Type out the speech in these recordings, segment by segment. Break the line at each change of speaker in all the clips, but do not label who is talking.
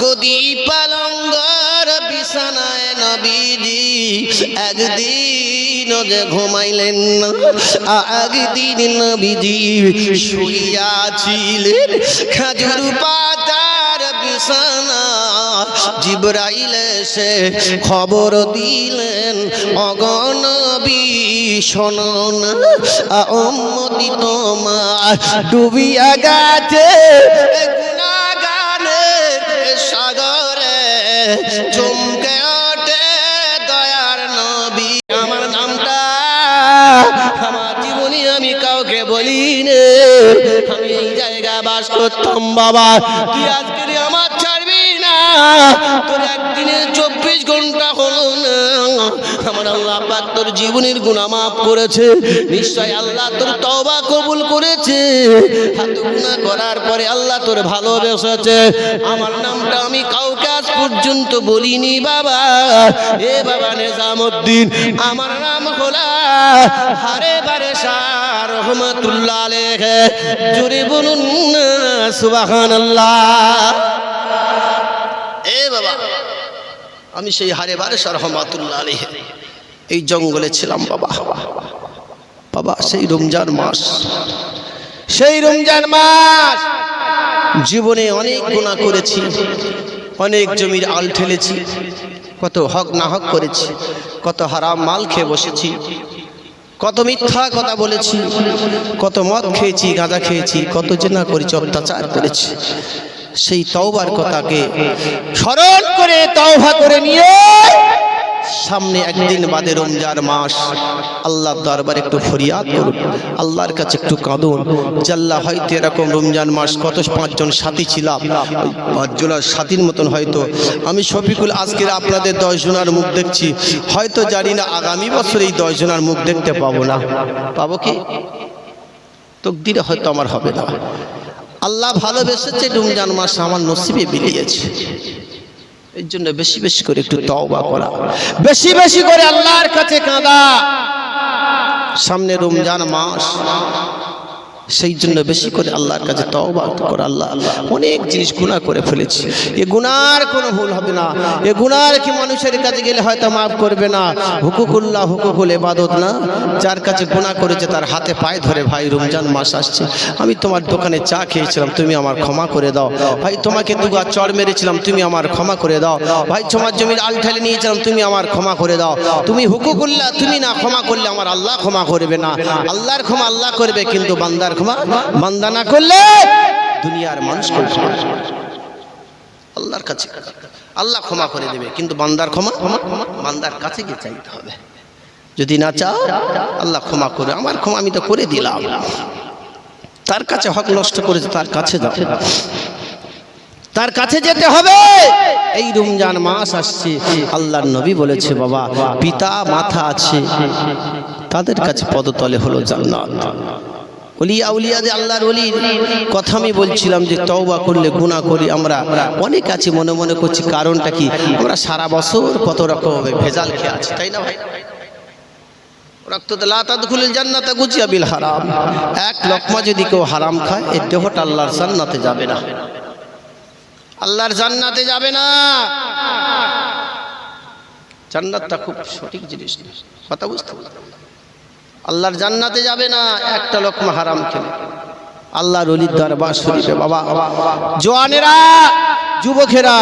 গদি পালঙ্গর বিছানায় নবীজি একদিন যে ঘুমাইলেন না, একদিন নবীজি শুইয়াছিলেন খেজুর পাতার বিছানা। জিবরাইল এসে খবর দিলেন, ওগো নবী শুনুন, উম্মতি তোমার ডুবিয়া গেছে গুনাহগারের সাগরে। চমকে ওঠে দয়ার নবী, আমার নামটা আমার জীবনে আমি কাউকে বলিনি, আমি এই জায়গায় বাস করতাম বাবা। তুই আজকে আমার ছাড়বি না, তোর একদিনে 24 ঘন্টা হলো না। আমার আল্লাহ পাক তোর জীবনের গুনাহ মাফ করেছে, নিশ্চয় আল্লাহ তোর তওবা কবুল করেছে। এত গুনাহ করার পরে আল্লাহ তোর ভালোবেসেছে। আমার নামটা আমি কাউকে আজ পর্যন্ত বলিনি বাবা। এ বাবা নিজামউদ্দিন, আমার নাম হলো হারে বারে শাহ রহমাতুল্লাহ আলাইহি। জোরে বলুন না সুবহানাল্লাহ। এ বাবা, আমি সেই হারে বারে শাহ রহমাতুল্লাহ আলাইহি এই জঙ্গলে ছিলাম বাবা। বাবা সেই রমজান মাস, সেই রমজান মাস জীবনে অনেক গুনাহ করেছি, অনেক জমির আল ঠেলেছি, কত হক না হক করেছি, কত হারাম মাল খেয়ে বসেছি, কত মিথ্যা কথা বলেছি, কত মদ খেয়েছি, গাঁজা খেয়েছি, কত জেনা করেছি, অত্যাচার করেছি। সেই তওবার কথাকে স্মরণ করে তওবা করে নিয়ে সামনে একদিন বাদে রমজান মাস, আল্লাহর দরবারে একটু ফরিয়াদ করুন, আল্লাহর কাছে একটু কাঁদুন। জাল্লা হয়তো এরকম রমজান মাস কত 5 জন সাথী ছিলাম, 5 জনের সাথীর মতন হয়তো আমি শফিকুল আজকের আপনাদের 10 জনের মুখ দেখছি, হয়তো জানি না আগামী বছর এই 10 জনের মুখ দেখতে পাবো না। পাবো কি? তকদিরে হয়তো আমার হবে না। আল্লাহ ভালোবেসেছে, রমজান মাস আমার নসিবে বিলিয়েছে। এই জন্য বেশি বেশি করে একটু তওবা করা, বেশি বেশি করে আল্লাহর কাছে কাঁদা। সামনে রমজান মাস, সেই জন্য বেশি করে আল্লাহর কাছে তওবা করা। আল্লাহ অনেক জিনিস গুনাহ করে ফেলেছি, এ গুনার কোনো ভুল হবে না, এ গুনার কি মানুষের কাছে গেলে হয়তো মাফ করবে না। হুকুকুল্লাহ, হুকুকুল ইবাদত না, যার কাছে গুনাহ করেছে তার হাতে পায়ে ধরে, ভাই রমজান মাস আসছে, আমি তোমার দোকানে চা খেয়েছিলাম, তুমি আমার ক্ষমা করে দাও। ভাই তোমাকে দুগা চড় মেরেছিলাম, তুমি আমার ক্ষমা করে দাও। ভাই তোমার জমির আল ঠেলে নিয়েছিলাম, তুমি আমার ক্ষমা করে দাও। তুমি হুকুকুল্লাহ, তুমি না ক্ষমা করলে আমার আল্লাহ ক্ষমা করবে না। আল্লাহর ক্ষমা আল্লাহ করবে, কিন্তু বান্দার ক্ষমা বান্দা না করলে দুনিয়ার মানুষ করবে। আল্লাহর কাছে আল্লাহ ক্ষমা করে দেবে, কিন্তু বান্দার ক্ষমা বান্দার কাছে গিয়ে চাইতে হবে। যদি না চাও আল্লাহ ক্ষমা করে, আমার ক্ষমা আমি তো করে দিলাম। তার কাছে হক নষ্ট করেছে, তার কাছে যাও, তার কাছে যেতে হবে। এই রমজান মাস আসছে, আল্লাহর নবী বলেছে বাবা, পিতা মাতা আছে তাদের কাছে পদতলে হলো জান্নাত। ওলিয়া উলিয়াদের আল্লাহর ওলির কথা আমি বলছিলাম যে তওবা করলে গুনাহ করি আমরা অনেক আছে, মনে মনে করছি কারণটা কি, আমরা সারা বছর কত রকম ভেজাল খেয়ে আছি, তাই না ভাই? লা তাদখুলুল জান্নাতা গুজিয়া বিল হারাম, এক লোকমা যদি কেউ হারাম খায় এই দেহটা আল্লাহর জান্নাতে যাবে না, আল্লাহর জান্নাতে যাবে না। জান্নাতটা খুব সঠিক জিনিস, কথা বুঝতে হবে। আল্লাহর জান্নাতে যাবে না একটা লোকমা হারাম খেলে। আল্লাহর ওলির দরবার শরীফে বাবা, জওয়ানেরা, যুবকেরা,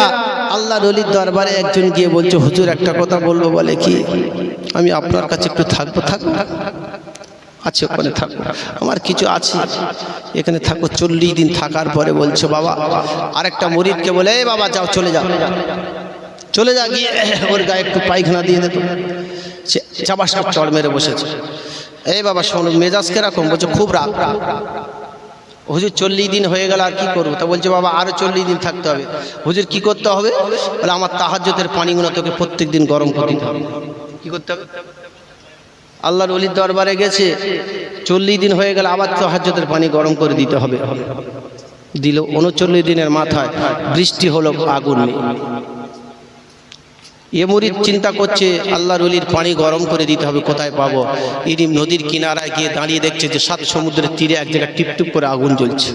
আল্লাহর ওলির দরবারে একজন গিয়ে বলছে, হুজুর একটা কথা বলবো। বলে কি? আমি আপনার কাছে একটু থাকবো। আছে ওখানে থাকবো, আমার কিছু আছে, এখানে থাকবো। 40 দিন থাকার পরে বলছে বাবা, আরেকটা মুরিদকে বলে, এই বাবা যাও, চলে যা, গিয়ে ওর গায়ে একটু পায়খানা দিয়ে দে। চাবাস চড় মেরে বসেছে। এই বাবা শোনো, মেজাজ কিরকম? বলছে খুব রাগ। হুজুর 40 দিন হয়ে গেল, আর কি করবো? তা বলছে বাবা আরো 40 দিন থাকতে হবে। হুজুর কি করতে হবে? বলে আমার তাহাজ্জুদের পানিগুলো তোকে প্রত্যেক দিন গরম করতে হবে। কি করতে হবে? আল্লাহর ওলির দরবারে গেছে, 40 দিন হয়ে গেল, আবার তাহাজ্জুদের পানি গরম করে দিতে হবে। দিল। 39 দিনের মাথায় বৃষ্টি হলো, আগুন নেই। এ মুরিদ চিন্তা করছে আল্লাহর ওলির পানি গরম করে দিতে হবে, কোথায় পাবো? ইরিম নদীর কিনারায় গিয়ে দাঁড়িয়ে দেখছে যে 7 সমুদ্রের তীরে এক জায়গায় টিপটিপ করে আগুন জ্বলছে।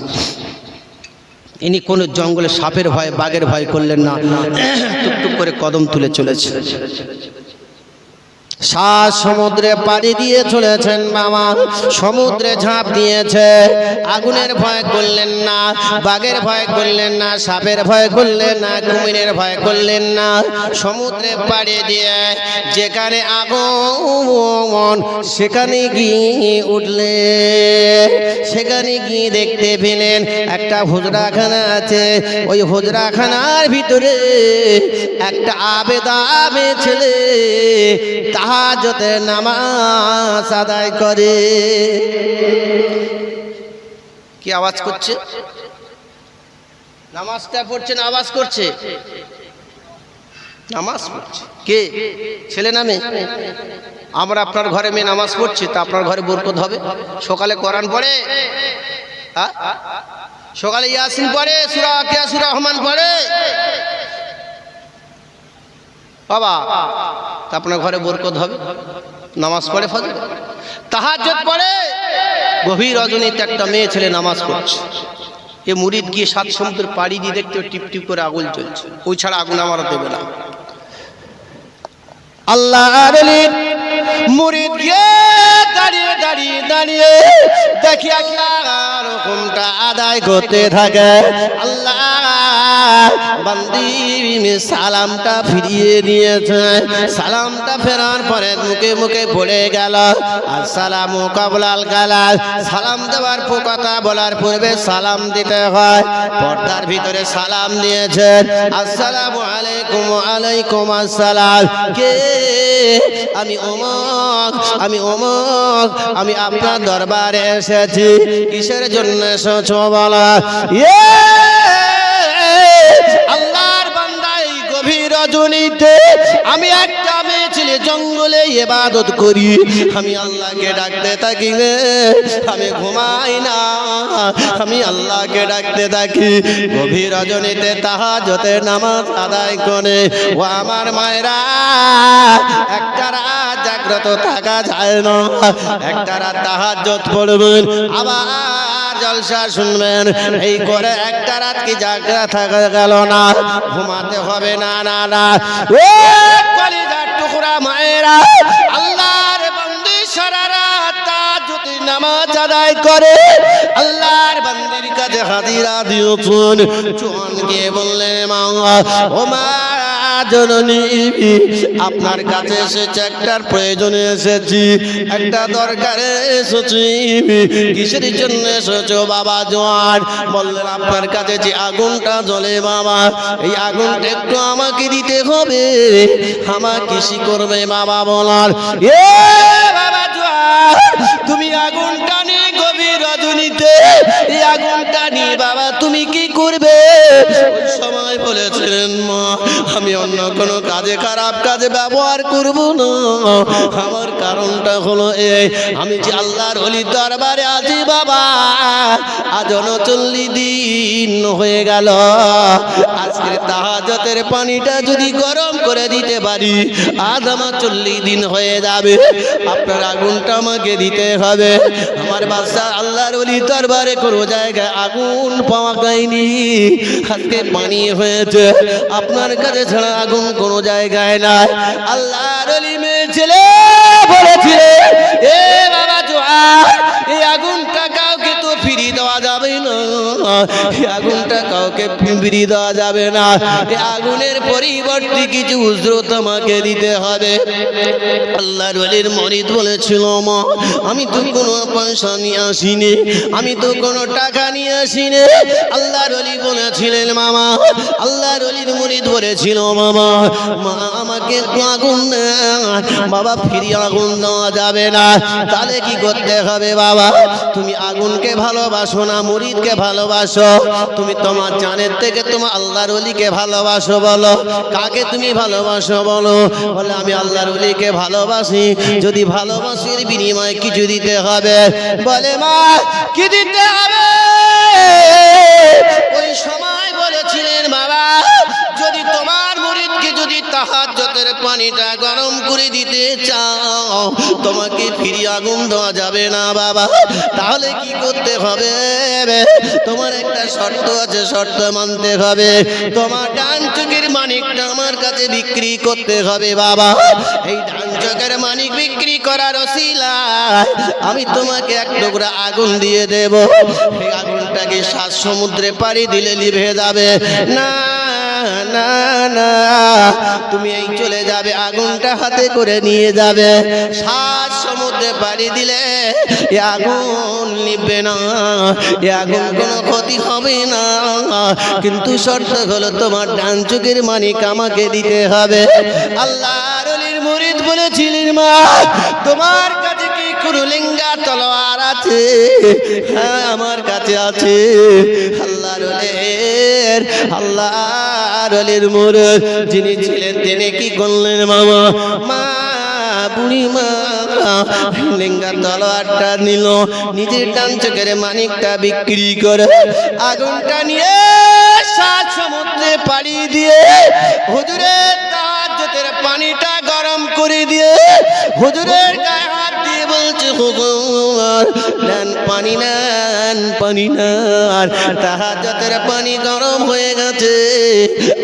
ইনি কোনো জঙ্গলে সাপের ভয় বাঘের ভয় করলেন না, টুকটুক করে কদম তুলে চলেছে। সাত সমুদ্রে পাড়ি দিয়ে চলেছেন বাবা, সমুদ্রে ঝাঁপ দিয়েছে। আগুনের ভয় করলেন না, বাঘের ভয় করলেন না, সাপের ভয় করলেন না, কুমিরের ভয় করলেন না। সমুদ্রে পাড়ি দিয়ে যেখানে আগুন সেখানে গিয়ে উঠলে, সেখানে গিয়ে দেখতে পেলেন একটা হুজরাখানা আছে। ওই হুজরাখানার ভিতরে একটা আবেদাবে ছেলে তাহাজ্জুদের নামাজ আদায় করে। কি আওয়াজ করছে? নামাজটা পড়ছেন, আওয়াজ করছে, নামাজ পড়ছে। কে? ছেলে না মেয়ে? আমরা আপনার ঘরে মেয়ে নামাজ পড়ছি, তা আপনার ঘরে বরকত হবে? সকালে কোরআন পড়ে, সকালে ইয়াসিন পড়ে, সূরা ওয়াকিয়া, সূরা রহমান পড়ে বাবা, তা আপনার ঘরে বরকত হবে? নামাজ পড়ে, ফজর তাহাজ্জুদ পড়ে, গভীর রজনীতে একটা মেয়ে ছেলে নামাজ পড়ছে। এ মুরিদ গিয়ে সাত সমুদ্র পাড়ি দিয়ে দেখতে টিপ টিপ করে আগুন জ্বলছে, ওই ছাড়া আগুন আমার দেবে না। আল্লাহর মুরিদ গিয়ে দাঁড়িয়ে দাঁড়িয়ে দাঁড়িয়ে দেখি আল্লাহর হুকুমটা আদায় করতে থাকে। আল্লাহ বান্দি সালামটা ফিরিয়ে দিয়েছে। সালামটা ফেরার পরে মুখে মুখে পড়ে গেল আসসালামু কাবলাল কালাম। সালাম দেওয়ার কথা বলার পূর্বে সালাম দিতে হয়। পর্দার ভিতরে সালাম দিয়েছেন, আসসালামু আলাইকুম। আলাইকুম আসসালাম। কে? আমি অমুক, আমি অমুক, আমি আপনার দরবারে এসেছি। কিসের জন্য এসেছো বলো? আল্লাহর বান্দা, এই গভীর রজনীতে আমি একটা মেয়ে ছেলে জঙ্গলে ইবাদত করি, আমি আল্লাহকে ডাকতে থাকি, আমি ঘুমাই না, আমি আল্লাহকে ডাকতে থাকি। গভীর রজনীতে তাহাজ্জুদের নামাজ আদায় করে। ও আমার মায়েরা, একটা রাত জাগ্রত থাকা যায় না, একটা রাত তাহাজ্জুদ পড়বেন, আবার জলসা শুনবেন, এই করে একটা রাত কি জাগ্রত থাকা গেল না? ঘুমাতে হবে না, না না। ও কলিজার টুকরা মায়েরা, আল্লাহর বান্দী সারা রাত তাহাজ্জুদের নামাজ আদায় করে, আল্লাহর বান্দির কাছে হাজিরা দিয়েছেন। চুন গিয়ে বললেন, মা, ও মা জননী, আপনার কাছে এসেছে, একটার প্রয়োজনে এসেছি, একটা দরকারে এসেছি। কিসের জন্য এসেছো বাবা জোয়ান? বললেন, আপনার কাছে যে আগুনটা জ্বলে বাবা, এই আগুনটা একটু আমাকে দিতে হবে। আমার কৃষি করবে বাবা বলার। এ বাবা জোয়ান, তুমি আগুনটা নিয়ে গভীর রজনীতে এই আগুনটা নিয়ে বাবা তুমি কি করবে? ওই সময় বলেছিলেন, মা, আমি অন্য কোনো কাজে, খারাপ কাজে ব্যবহার করব না। আমার কারণটা হলো এই, আমি যে আল্লাহর ওলির দরবারে আছি বাবা, আজ 39 দিন হয়ে গেল। আজকে তাহাজ্জুদের পানিটা যদি গরম করে দিতে পারি, আজ আমার 40 দিন হয়ে যাবে। আপনার আগুনটা আমাকে দিতে হবে। আমার বাচ্চা আল্লাহর ওলির দরবারে কোনো জায়গায় আগুন পাওয়া যায়নি, আজকে পানি হয়েছে, আপনার কাছে ছাড়া আগুন কোনো জায়গায় নাই। আল্লাহর ওলি মেয়ে ছেলে বলেছিলে, এ বাবা জোয়ান, এই আগুনটা কাউকে তো ফিরিয়ে দেওয়া যাবে না, এই আগুনটা কাউকে ফিরিয়ে দেওয়া যাবে না, এই আগুনের পরিবর্তে কিছু উজরত আমাকে দিতে হবে। আল্লাহর ওলির মুরিদ বলেছিল, মা, আমি তো কোনো পয়সা নিয়ে আসিনি, আমি তো কোনো টাকা নিয়ে আসিনি। আল্লাহর ওলি বলেছিলেন, মামা, আল্লাহর ওলির মুরিদ বলেছিল, মামা, মা, আমাকে আগুন বাবা ফিরিয়ে আগুন দেওয়া যাবে না। তাহলে কি করতে হবে বাবা? তুমি আগুনকে ভালোবাসো না মুরিদকে ভালোবাসো? তুমি তোমার জানের থেকে তোমার আল্লাহর ওলিকে ভালোবাসো? বলো, কাকে তুমি ভালোবাসো বলো? বলে, আমি আল্লাহর ওলিকে ভালোবাসি। যদি ভালোবাসির বিনিময়ে কিছু দিতে হবে। বলে, মা, কি দিতে হবে? ওই সময় বলেছিলেন, বাবা, যদি তোমার মুরিদকে যদি তাহাজ্জুদের পানিটা গরম করে দিতে চাও, তোমাকে ফিরিয়ে আগুন দেওয়া যাবে না বাবা। তাহলে কি করতে হবে? দেবে, তোমার একটা শর্ত আছে, শর্ত মানতে হবে। তোমার ডান চোখের মানিকটা আমার কাছে বিক্রি করতে হবে বাবা। এই ডান চোখের মানিক বিক্রি করার ওসিলায় আমি তোমাকে এক টুকরা আগুন দিয়ে দেব। এই আগুনটাকে 7 সমুদ্রে পাড়ি দিলে নিভে যাবে না। না না, তুমি এই চলে যাবে, আগুনটা হাতে করে নিয়ে যাবে। 7 সমুদ্রে পাড়ি দিলে এ আগুন নিভবে না, এ আগুন কোনো ক্ষতি হবে না, কিন্তু শর্ত হলো তোমার ডান চোখের মানিক আমাকে দিতে হবে। আল্লাহর ওলির মুরিদ বলেছিলেন, মা তোমার কাছে কি কুরুলিঙ্গা তলোয়ার আছে? হ্যাঁ আমার কাছে আছে। আল্লাহর ওলির মুরিদ যিনি ছিলেন তিনি কি করলেন মামা? মা বুড়ি মা লিঙ্গা তলোয়ারটা নিল, নিজের ডান চোখের মানিকটা বিক্রি করে আগুনটা নিয়ে 7 সমুদ্রে পাড়ি দিয়ে হুজুরের তাহাজ্জুদের পানিটা গরম করে দিয়ে হুজুরের গায়ে হাত দিয়ে বলছে, হুজুর নেন পানি, নেন পানি, নেন তাহাজ্জুদের পানি গরম হয়ে গেছে,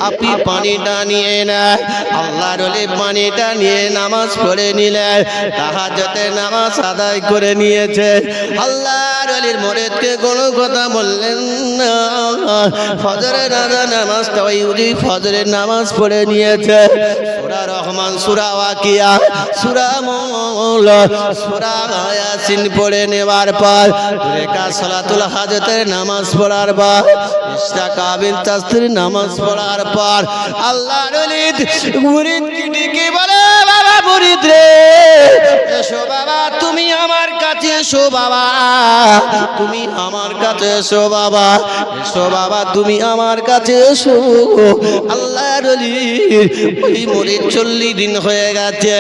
আপনি পানিটা নিয়ে নেন। আল্লাহর ওলি পানিটা নিয়ে নামাজ পড়ে নিলেন, তাহাজ্জুদের নামাজ আদায় করে নিয়েছে। আল্লাহর ওলির মুরিদকে কোনো কথা বললেন না। ফজরের নামাজটা ওই ফজরের নামাজ পড়ে নিয়েছে। সূরা রহমান, সূরা ওয়াকিয়া, সূরা মুলক, সূরা ইয়াসিন পড়ে নেওয়ার পর দুরেকা সালাতুল হাজতের নামাজ পড়ার পর ইস্তাকাবিল তাসবির নামাজ পড়ার পর আল্লাহর ওলিদ মুরিদকে ডেকে বলে, বাবা মুরিদ রে, এসো বাবা তুমি আমার কাছে এসো বাবা, তুমি আমার কাছে এসো বাবা, এসো বাবা তুমি আমার কাছে এসো। আল্লাহর ওলির ওই মুরিদ 40 দিন হয়ে গেছে,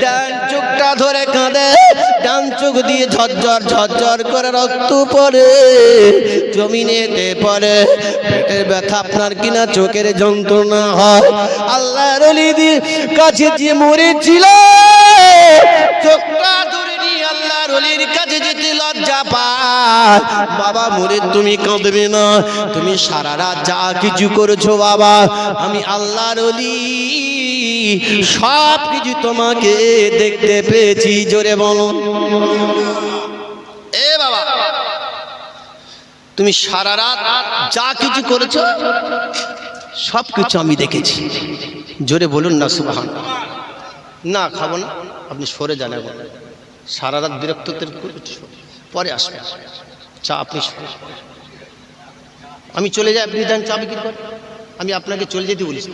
ডান চোখটা ধরে কাঁদে, ডান চোখ দিয়ে ঝরঝর ঝরঝর করে রক্ত পড়ে, জমিনেতে পড়ে, পেটের ব্যথা আপনার কিনা চোখের যন্ত্রণা হয়। আল্লাহর ওলির কাছে যে মুরিদ ছিল চোখটা ধরে নিয়ে আল্লাহর ওলির কাছে যেতে লজ্জা পায়। বাবা মুরিদ তুমি কাঁদবে না, তুমি সারা রাত যা কিছু করেছো বাবা, আমি আল্লাহর ওলি সব কিছু তোমাকে দেখতে পেয়েছি। জোরে বলো এ বাবা, তুমি সারা রাত যা কিছু করেছো সব কিছু আমি দেখেছি। জোরে বলুন না সুবহানাল্লাহ। না খাবো না, আপনি সরে যান, এখন সারা রাত বিরক্তদের পরে আসবে চা, আপনি আমি চলে যাই, আপনি যান চা বিক্রি করেন, আমি আপনাকে চলে যেতে বলেছি।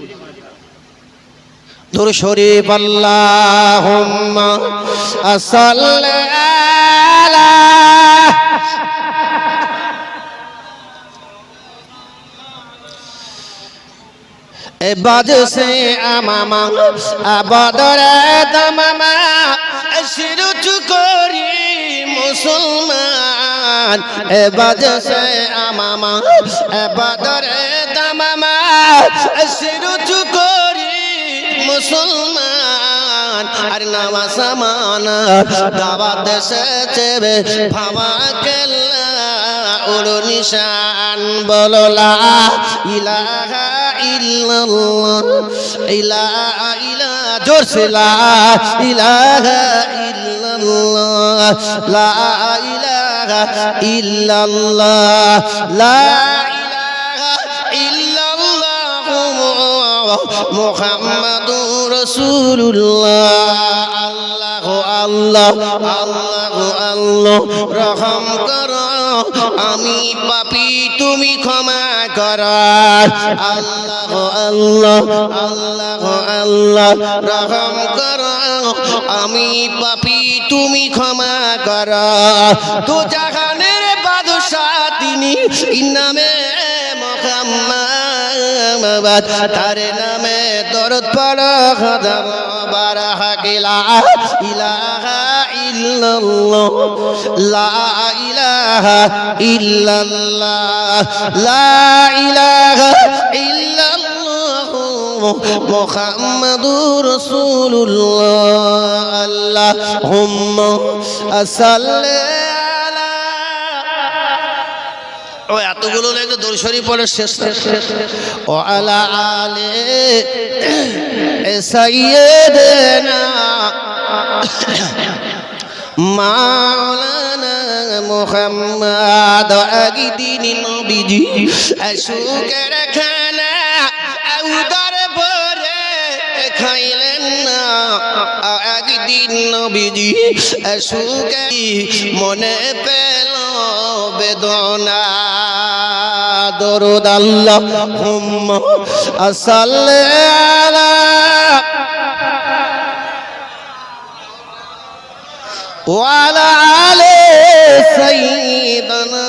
দরুদ শরীফ আল্লাহুম্মা সাল্লি আলা बाज से आमामा बदरे दमामा सिर चुकोरी मुसलमान बाज से आमामा बदरे दमामा सिर चुकोरी मुसलमान अरे नामा समाना दावत से चेबे भावा केला उलो निशान बोलो ला इलाहा इल्लल्लाह इलाहा इलाहा जोर से ला इलाहा इल्लल्लाह ला इलाहा इल्लल्लाह ला इलाहा इल्लल्लाह मुहम्मदुर रसूलुल्लाह अल्लाह अल्लाह अल्लाह अल्लाह रहम करो আমি পাপী তুমি ক্ষমা করো আল্লাহ আল্লাহ আল্লাহ আল্লাহ রহম করো আমি পাপী তুমি ক্ষমা করো দু জাহানের বাদশা তিনি নামে মুহাম্মদ তার নামে দরুদ পড়ো হাজার বার হাকিলা ইলাহা ইল্লাল্লাহ লা ইলাহা ইল্লাল্লাহ লা ইলাহা ইল্লাল্লাহ মুহাম্মাদুর রাসূলুল্লাহ আল্লাহুম্মা সাল্লি আলা ও এতগুলো লেগে দরুদ শরীফ পড়ে শেষ ও আলা আলে সাইয়্যিদিনা মাওলানা মুহাম্মদ আগিদিন নবীজি শুকর খানা উদর ভরে খাইলেন না একদিন নবীজি শুকরি মনে পেল বেদনা দরুদ আল্লাহুম্মা সাল্লি আলা ওয়ালা আলে সাইয়্যিদিনা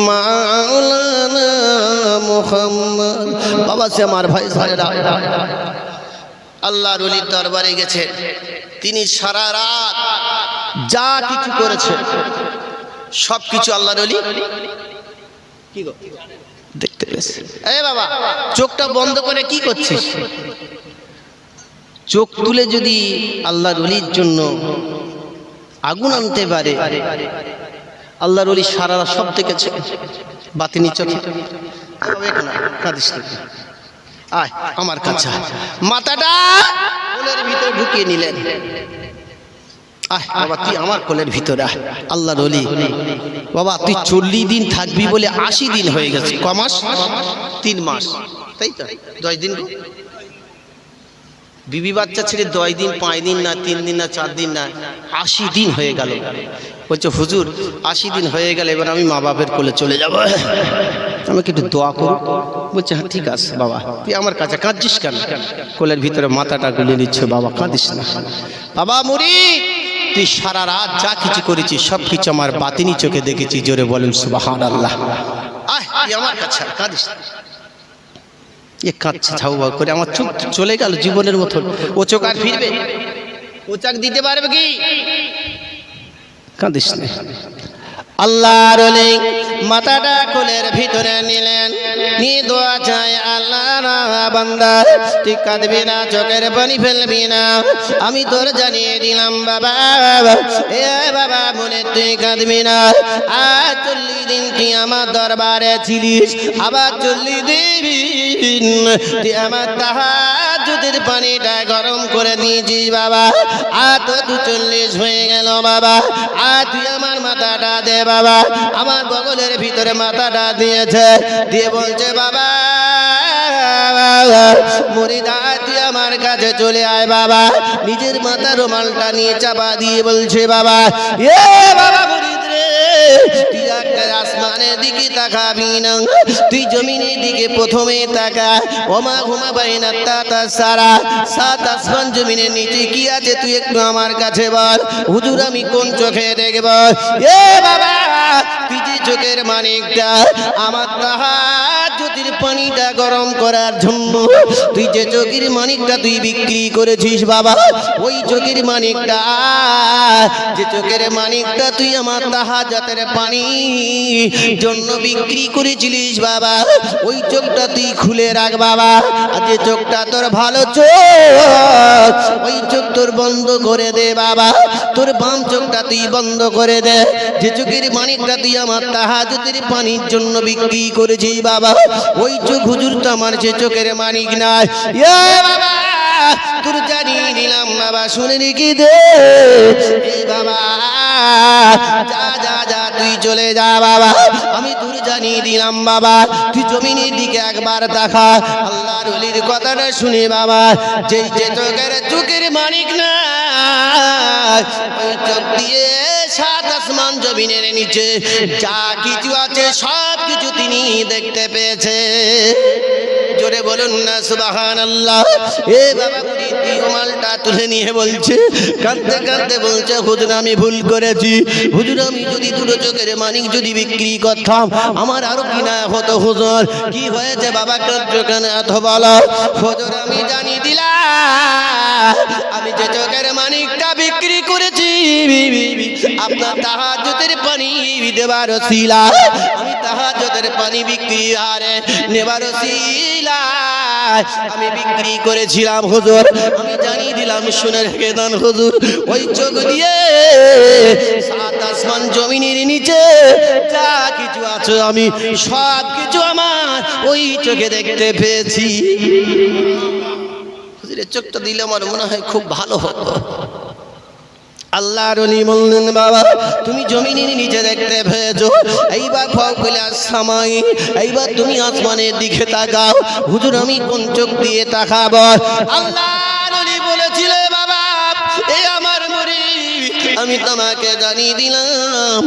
মাওলানা মুহাম্মদ। বাবা সে আমার ভাই ভাইরা আল্লাহর ওলির দরবারে গেছে, তিনি সারা রাত যা কিছু করেছে সব কিছু আল্লাহর ওলি কি গো দেখতে পেয়েছে। এই বাবা চোখটা বন্ধ করে কি করছিস? চোখ তুলে যদি আল্লাহর ওলির জন্য আগুন আনতে পারে, আল্লাহর ওলি সারা রাত সব দেখেছে বাতিনি চোখে। আয় আমার কাছে, মাথাটা কোলের ভিতর ঢুকিয়ে নিলেন। আয় বাবা তুই আমার কোলের ভিতরে আয়, আল্লাহর ওলি। বাবা তুই 40 দিন থাকবি বলে 80 দিন হয়ে গেছে। ক মাস? 3 মাস, তাই তো? 10 দিন বিবি বাচ্চা ছেড়ে 10 দিন 5 দিন না 3 দিন না 4 দিন না 80 দিন হয়ে গেল। বলছে হুজুর 80 দিন হয়ে গেল, এবার আমি মা বাপের কোলে চলে যাব, আমাকে একটু দোয়া করো। বলছে হ্যাঁ ঠিক আছে বাবা, তুই আমার কাছে কাঁদছিস কেন? কোলের ভিতরে মাথাটা গুলিয়ে নিচ্ছে। বাবা কাঁদিস না বাবা, মুরিদ তুই সারা রাত যা কিছু করেছিস সব কিছু আমার বাতিনি চোখে দেখেছি। জোরে বলেন সুবহানাল্লাহ। আয় তুই আমার কাছে কাঁদিস না। এ কাঁদছে ছাউ বাউ করে, আমার চোখ চলে গেল জীবনের মতন। ও চোখ আর ফিরবে? ও চোখ দিতে পারবে কি? কাঁদিস না। আল্লাহর ওলি মাথাটা কোলের ভিতরে নিলেন, নিয়ে দোয়া চায় আল্লাহর বান্দা তুই কাঁদবি না, চোখের পানি ফেলবি না, আমি তোর জানিয়ে দিলাম বাবা। এ বাবা মনে তুই কাঁদবি না। আজ 40 দিন তুই আমার দরবারে ছিলিস, আবার 40 দিন তুই আমার তাহাজ্জুদের পানিটা গরম করে দিয়েছিস বাবা। আর তো 40 হয়ে গেল বাবা। আর তুই আমার মাথাটা দে বাবা। আমার বগলের ভিতরে মাথাটা দিয়েছে, দিয়ে বলছে বাবা মুরিদা তুই আমার কাছে চলে আয় বাবা। নিজের মাথার রুমালটা নিয়ে চাপা দিয়ে বলছে বাবা এ বাবা মুরিদ রে, তুই একটা আসমানের দিকে তাকাবি না, তুই জমিনের দিকে প্রথমে তাকা। ওমা হুমা বাইনা তাতা সারা, 7 আসমান জমিনের নিচে কি আছে তুই একটু আমার কাছে বল। হুজুর আমি কোন চোখে দেখব? এ বাবা তুই যে চোখের মানিকটা আমার তাহাজ্জুদের পানিটা গরম করার জন্য তুই যে চোখের মানিকটা তুই বিক্রি করেছিস বাবা, ওই চোখের মানিকটা, যে চোখের মানিকটা তুই আমার তাহাজ্জুদের পানি জন্য বিক্রি করেছিলিস বাবা, ওই চোখটা তুই খুলে রাখ বাবা। আর যে চোখটা তোর ভালো চোখ, ওই চোখ তোর বন্ধ করে দে বাবা। তোর বাম চোখটা তুই বন্ধ করে দে। যে চোখের মানিকটা তুই আমার তাহাজ্জুদের পানির জন্য বিক্রি করেছিস বাবা, ওই চোখ হুজুর তো আমার যে চোখের মানিক নাই। এ বাবা তোর জানিয়ে দিলাম বাবা, শুনে রেখে দে। এ বাবা যা যা যা তুই চলে যা বাবা, আমি তোর জানিয়ে দিলাম বাবা। তুই জমিনের দিকে একবার দেখা। আল্লাহর ওলির কথাটা শুনে বাবা, যে চোখের মানিক না, ওই চোখ দিয়ে 7 আসমান জমিনের নিচে যা কিছু আছে সব কিছু তিনি দেখতে পেয়েছে। জোরে বলুন না সুবহানাল্লাহ। এ বাবা মুরিদ রুমালটা তুলে নিয়ে বলছে, কাঁদতে কাঁদতে বলছে হুজুর আমি ভুল করেছি। হুজুর আমি যদি দুটো চোখের মানিক যদি বিক্রি করতাম আমার আরো কি না হতো। হুজুর কি হয়েছে বাবা কাঁদছো কেন এত বলো? হুজুর আমি জানিয়ে দিলাম, আমি যে চোখের মানিকটা বিক্রি করেছি আপনার তাহাজ্জুদের পানি দেবার ওসিলা, আমি তাহাজ্জুদের পানি বিক্রি হারে নেবার ওসিলা আমি বিক্রি করেছিলাম হুজুর। আমি জানিয়ে দিলাম শুনে রেখে দেন হুজুর, ওই চোখ দিয়ে 7 আসমান জমিনের নিচে যা কিছু আছে আমি সব কিছু আমার ওই চোখে দেখতে পেয়েছি। হুজুরের চোখটা দিলে আমার মনে হয় খুব ভালো হতো। আল্লাহর ওলি বললেন, বাবা তুমি জমিনের নিচে দেখতে পেয়েছো, এইবার ফাওকুল আসমাই, এইবার তুমি আসমানের দিকে তাকাও। হুজুর আমি কোন চোখ দিয়ে তাকাবো? আল্লাহর ওলি বলেছিলে, বাবা এই আমার মুরিদ, আমি তোমাকে জানিয়ে দিলাম